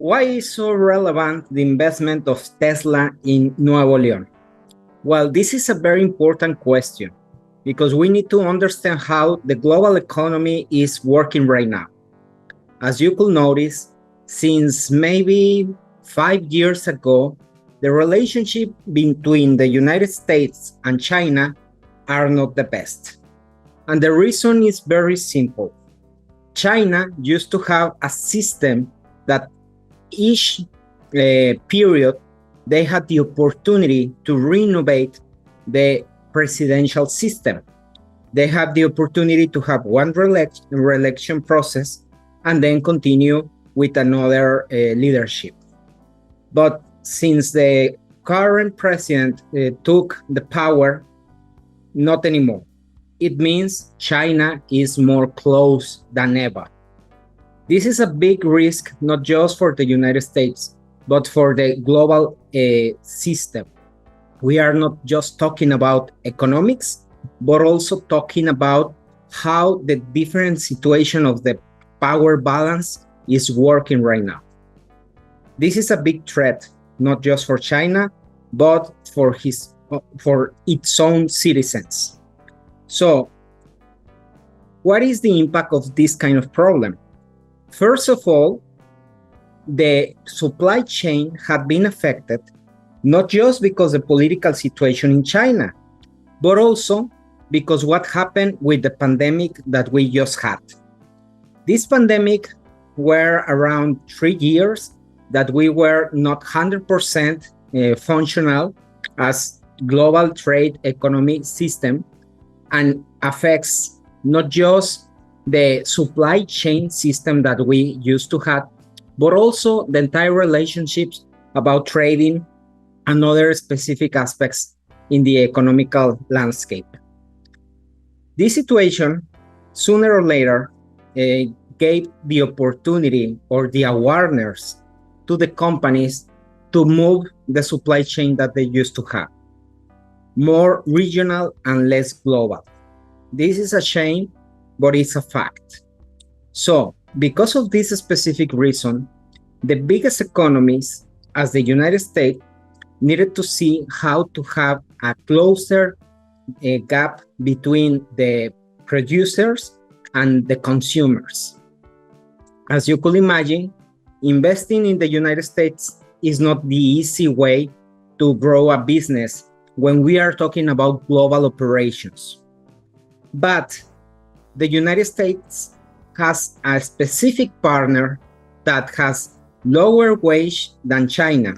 Why is so relevant the investment of Tesla in Nuevo León? Well, this is a very important question because we need to understand how the global economy is working right now. As you could notice, since maybe 5 years ago, the relationship between the United States and China are not the best. And the reason is very simple. China used to have a system that each period they had the opportunity to renovate the presidential system. They have the opportunity to have one re-election process and then continue with another leadership. But since the current president took the power, not anymore. It means China is more close than ever. This is a big risk, not just for the United States, but for the global system. We are not just talking about economics, but also talking about how the different situation of the power balance is working right now. This is a big threat, not just for China, but for its own citizens. So, what is the impact of this kind of problem? First of all, the supply chain had been affected, not just because of the political situation in China, but also because what happened with the pandemic that we just had. This pandemic were around 3 years that we were not 100% functional as global trade economy system, and affects not just the supply chain system that we used to have, but also the entire relationships about trading and other specific aspects in the economical landscape. This situation, sooner or later, gave the opportunity or the awareness to the companies to move the supply chain that they used to have, more regional and less global. This is a shame, but it's a fact. So, because of this specific reason, the biggest economies, as the United States, needed to see how to have a closer gap between the producers and the consumers. As you could imagine, investing in the United States is not the easy way to grow a business when we are talking about global operations. But the United States has a specific partner that has lower wage than China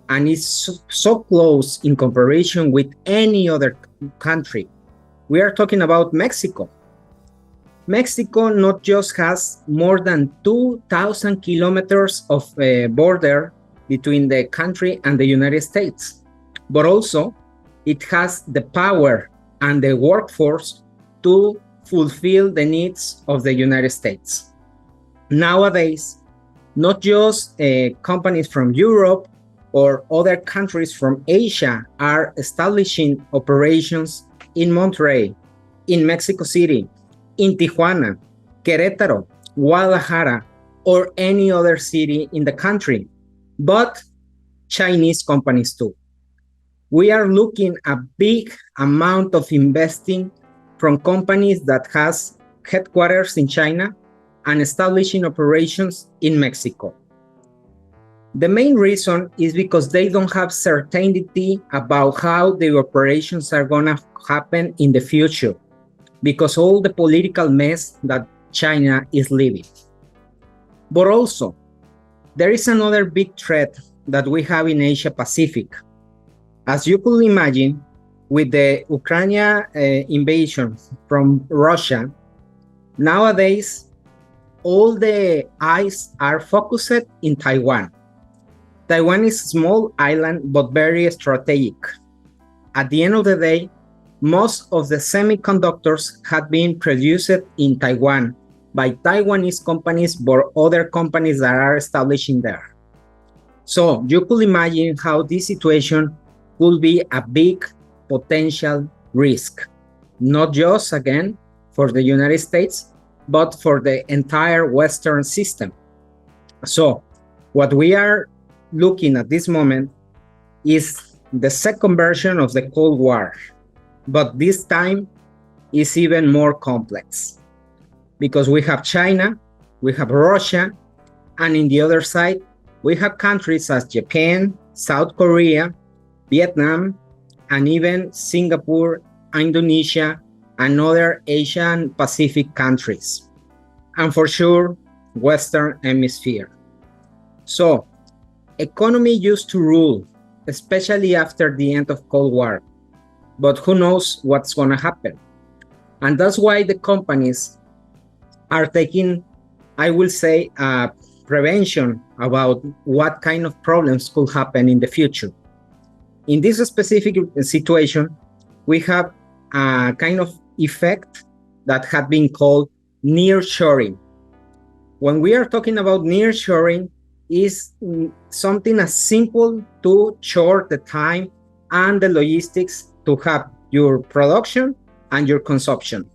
and is so close in comparison with any other country. We are talking about Mexico. Mexico not just has more than 2,000 kilometers of border between the country and the United States, but also it has the power and the workforce to fulfill the needs of the United States. Nowadays, not just companies from Europe or other countries from Asia are establishing operations in Monterrey, in Mexico City, in Tijuana, Querétaro, Guadalajara, or any other city in the country, but Chinese companies too. We are looking at a big amount of investing from companies that has headquarters in China and establishing operations in Mexico. The main reason is because they don't have certainty about how the operations are going to happen in the future, because all the political mess that China is living. But also, there is another big threat that we have in Asia Pacific. As you could imagine, with the Ukraine invasion from Russia, nowadays, all the eyes are focused in Taiwan. Taiwan is a small island, but very strategic. At the end of the day, most of the semiconductors had been produced in Taiwan by Taiwanese companies, but other companies that are establishing there. So you could imagine how this situation could be a big potential risk, not just, again, for the United States, but for the entire Western system. So What we are looking at this moment is the second version of the Cold War, but this time is even more complex because we have China, we have Russia, and in the other side, we have countries as Japan, South Korea, Vietnam, and even Singapore, Indonesia, and other Asian Pacific countries. And for sure, Western Hemisphere. So, economy used to rule, especially after the end of Cold War. But who knows what's going to happen? And that's why the companies are taking, I will say, prevention about what kind of problems could happen in the future. In this specific situation, we have a kind of effect that had been called nearshoring. When we are talking about nearshoring, is something as simple to short the time and the logistics to have your production and your consumption.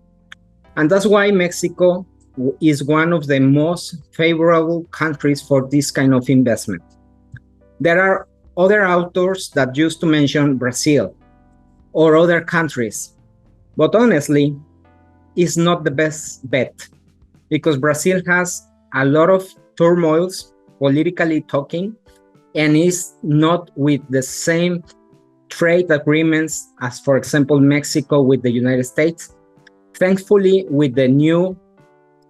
And that's why Mexico is one of the most favorable countries for this kind of investment. There are other authors that used to mention Brazil or other countries, but honestly, it's not the best bet because Brazil has a lot of turmoils, politically talking, and is not with the same trade agreements as, for example, Mexico with the United States. Thankfully, with the new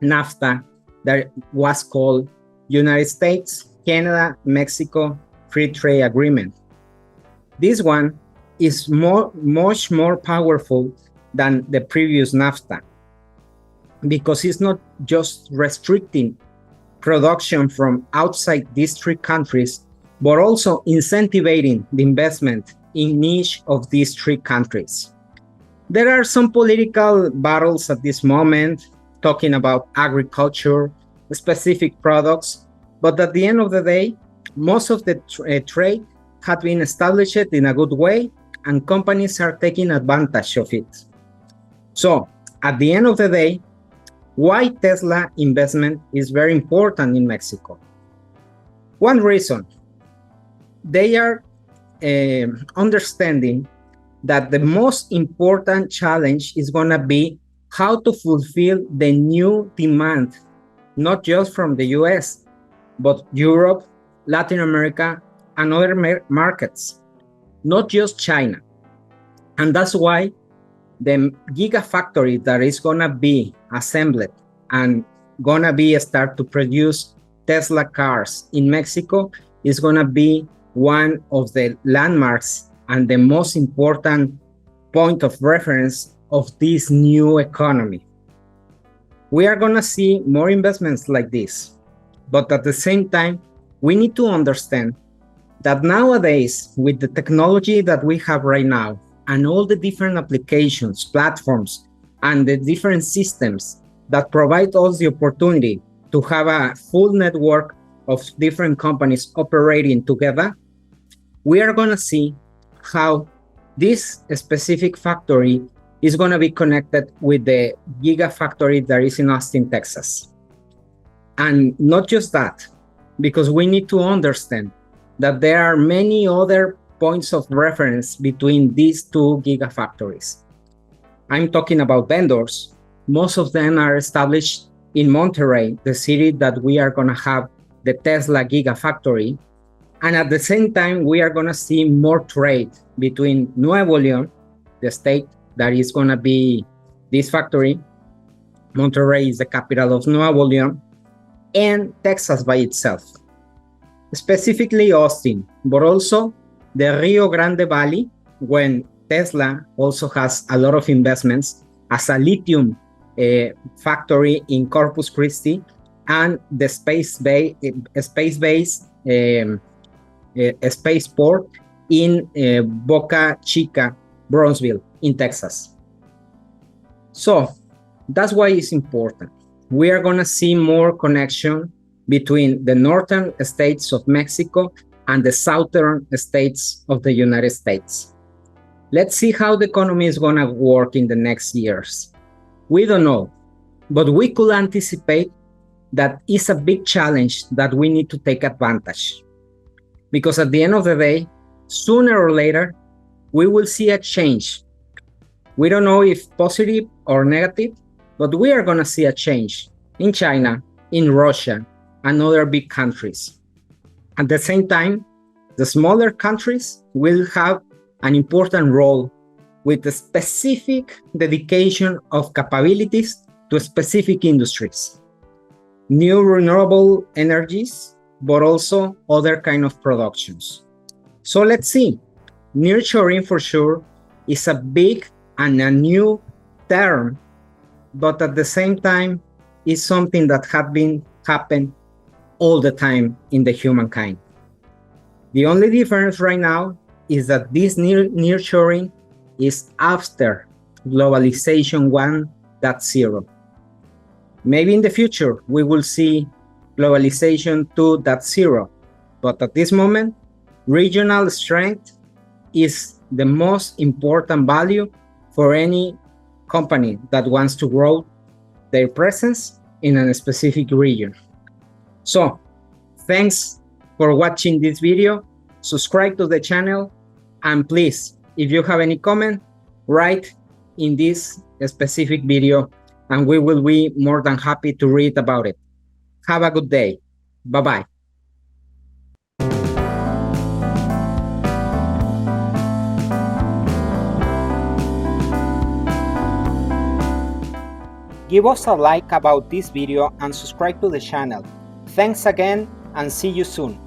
NAFTA that was called United States, Canada, Mexico Free Trade Agreement. This one is much more powerful than the previous NAFTA because it's not just restricting production from outside these three countries, but also incentivizing the investment in each of these three countries. There are some political battles at this moment, talking about agriculture, specific products, but at the end of the day, most of the trade had been established in a good way, and companies are taking advantage of it. So, at the end of the day, why Tesla investment is very important in Mexico? One reason, they are understanding that the most important challenge is going to be how to fulfill the new demand, not just from the US, but Europe, Latin America, and other markets, not just China. And that's why the gigafactory that is going to be assembled and going to be start to produce Tesla cars in Mexico is going to be one of the landmarks and the most important point of reference of this new economy. We are going to see more investments like this, but at the same time, we need to understand that nowadays, with the technology that we have right now, and all the different applications, platforms, and the different systems that provide us the opportunity to have a full network of different companies operating together, we are going to see how this specific factory is going to be connected with the gigafactory that is in Austin, Texas. And not just that, because we need to understand that there are many other points of reference between these two gigafactories. I'm talking about vendors. Most of them are established in Monterrey, the city that we are going to have the Tesla gigafactory. And at the same time, we are going to see more trade between Nuevo León, the state that is going to be this factory. Monterrey is the capital of Nuevo León, and Texas by itself, specifically Austin, but also the Rio Grande Valley, when Tesla also has a lot of investments as a lithium factory in Corpus Christi, and the spaceport in Boca Chica, Brownsville in Texas. So that's why it's important. We are going to see more connection between the northern states of Mexico and the southern states of the United States. Let's see how the economy is going to work in the next years. We don't know, but we could anticipate that is a big challenge that we need to take advantage. Because at the end of the day, sooner or later, we will see a change. We don't know if positive or negative, but we are going to see a change in China, in Russia, and other big countries. At the same time, the smaller countries will have an important role with a specific dedication of capabilities to specific industries, new renewable energies, but also other kind of productions. So let's see. Nearshoring for sure is a big and a new term, but at the same time is something that have been happen all the time in the humankind. The only difference right now is that this nearshoring is after globalization 1.0. Maybe in the future we will see globalization 2.0, but at this moment, regional strength is the most important value for any company that wants to grow their presence in a specific region. So, thanks for watching this video. Subscribe to the channel, and please, if you have any comment, write in this specific video, and we will be more than happy to read about it. Have a good day. Bye-bye. Give us a like about this video and subscribe to the channel. Thanks again and see you soon.